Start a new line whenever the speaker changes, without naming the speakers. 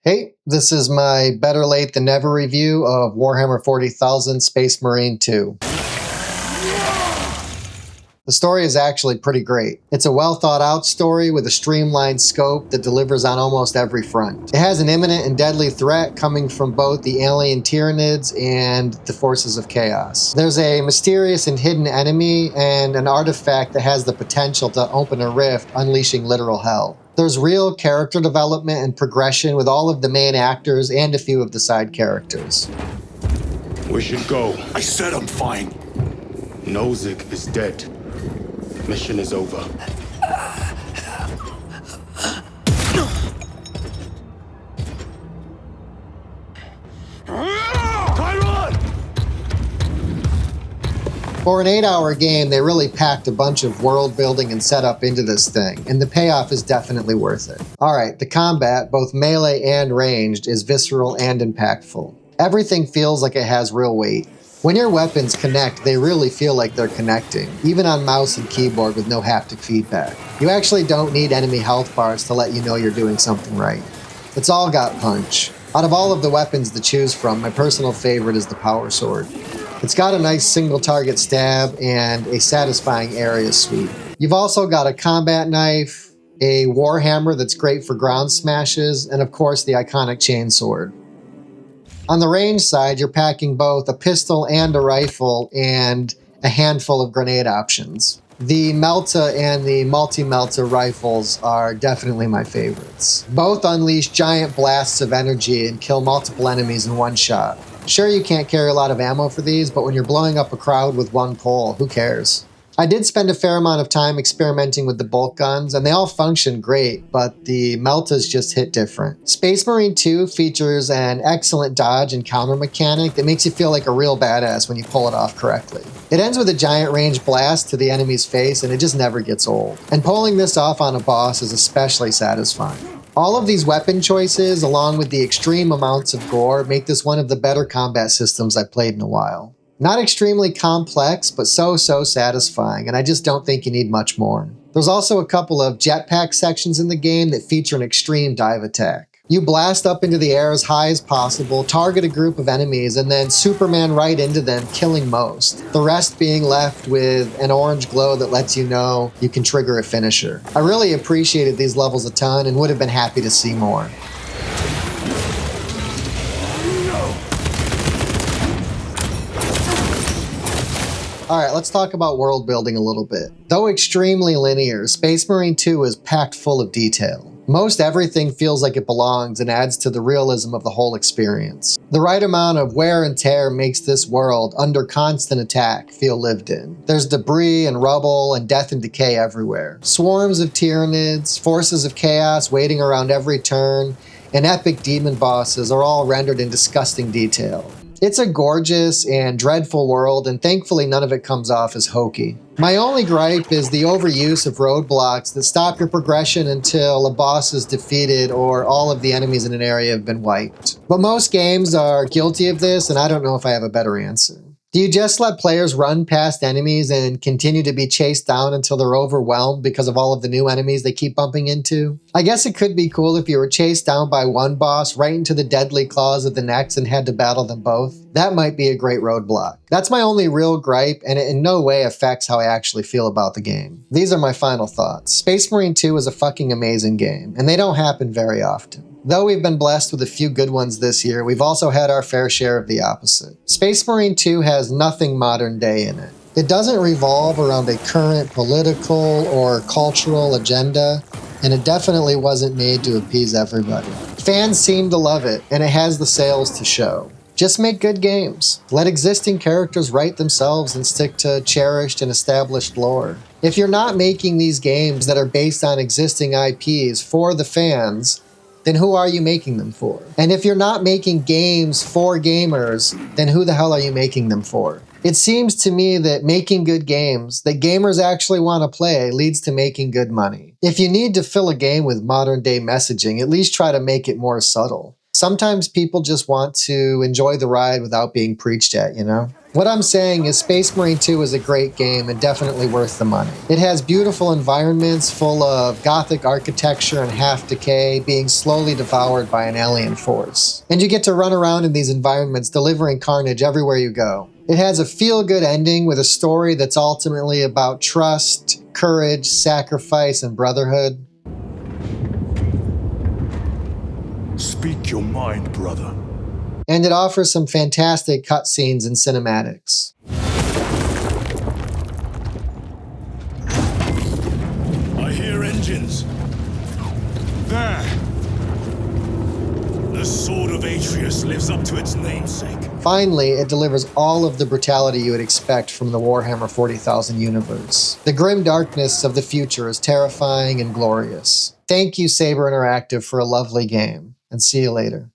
Hey, this is my better late than never review of Warhammer 40,000 Space Marine 2. The story is actually pretty great. It's a well thought out story with a streamlined scope that delivers on almost every front. It has an imminent and deadly threat coming from both the alien Tyranids and the forces of chaos. There's a mysterious and hidden enemy and an artifact that has the potential to open a rift, unleashing literal hell. There's real character development and progression with all of the main actors and a few of the side characters.
We should go.
I said I'm fine.
Nozick is dead. Mission is over.
For an 8-hour game, they really packed a bunch of world building and setup into this thing, and the payoff is definitely worth it. Alright, the combat, both melee and ranged, is visceral and impactful. Everything feels like it has real weight. When your weapons connect, they really feel like they're connecting, even on mouse and keyboard with no haptic feedback. You actually don't need enemy health bars to let you know you're doing something right. It's all got punch. Out of all of the weapons to choose from, my personal favorite is the power sword. It's got a nice single target stab and a satisfying area sweep. You've also got a combat knife, a warhammer that's great for ground smashes, and of course the iconic chainsword. On the range side, you're packing both a pistol and a rifle and a handful of grenade options. The Melta and the multi-Melta rifles are definitely my favorites. Both unleash giant blasts of energy and kill multiple enemies in one shot. Sure, you can't carry a lot of ammo for these, but when you're blowing up a crowd with one pole, who cares? I did spend a fair amount of time experimenting with the bolt guns, and they all function great, but the Meltas just hit different. Space Marine 2 features an excellent dodge and counter mechanic that makes you feel like a real badass when you pull it off correctly. It ends with a giant range blast to the enemy's face, and it just never gets old. And pulling this off on a boss is especially satisfying. All of these weapon choices, along with the extreme amounts of gore, make this one of the better combat systems I've played in a while. Not extremely complex, but so satisfying, and I just don't think you need much more. There's also a couple of jetpack sections in the game that feature an extreme dive attack. You blast up into the air as high as possible, target a group of enemies, and then Superman right into them, killing most. The rest being left with an orange glow that lets you know you can trigger a finisher. I really appreciated these levels a ton and would have been happy to see more. Alright, let's talk about world building a little bit. Though extremely linear, Space Marine 2 is packed full of detail. Most everything feels like it belongs and adds to the realism of the whole experience. The right amount of wear and tear makes this world, under constant attack, feel lived in. There's debris and rubble and death and decay everywhere. Swarms of Tyranids, forces of chaos waiting around every turn, and epic demon bosses are all rendered in disgusting detail. It's a gorgeous and dreadful world, and thankfully none of it comes off as hokey. My only gripe is the overuse of roadblocks that stop your progression until a boss is defeated or all of the enemies in an area have been wiped. But most games are guilty of this, and I don't know if I have a better answer. Do you just let players run past enemies and continue to be chased down until they're overwhelmed because of all of the new enemies they keep bumping into? I guess it could be cool if you were chased down by one boss right into the deadly claws of the next and had to battle them both. That might be a great roadblock. That's my only real gripe, and it in no way affects how I actually feel about the game. These are my final thoughts. Space Marine 2 is a fucking amazing game, and they don't happen very often. Though we've been blessed with a few good ones this year, we've also had our fair share of the opposite. Space Marine 2 has nothing modern day in it. It doesn't revolve around a current political or cultural agenda, and it definitely wasn't made to appease everybody. Fans seem to love it, and it has the sales to show. Just make good games. Let existing characters write themselves and stick to cherished and established lore. If you're not making these games that are based on existing IPs for the fans, then who are you making them for? And if you're not making games for gamers, then who the hell are you making them for? It seems to me that making good games that gamers actually want to play leads to making good money. If you need to fill a game with modern day messaging, at least try to make it more subtle. Sometimes people just want to enjoy the ride without being preached at, you know? What I'm saying is Space Marine 2 is a great game and definitely worth the money. It has beautiful environments full of gothic architecture and half decay being slowly devoured by an alien force. And you get to run around in these environments delivering carnage everywhere you go. It has a feel-good ending with a story that's ultimately about trust, courage, sacrifice, and brotherhood.
Speak your mind, brother.
And it offers some fantastic cutscenes and cinematics.
I hear engines. There. The Sword of Atreus lives up to its namesake.
Finally, it delivers all of the brutality you would expect from the Warhammer 40,000 universe. The grim darkness of the future is terrifying and glorious. Thank you, Saber Interactive, for a lovely game, and see you later.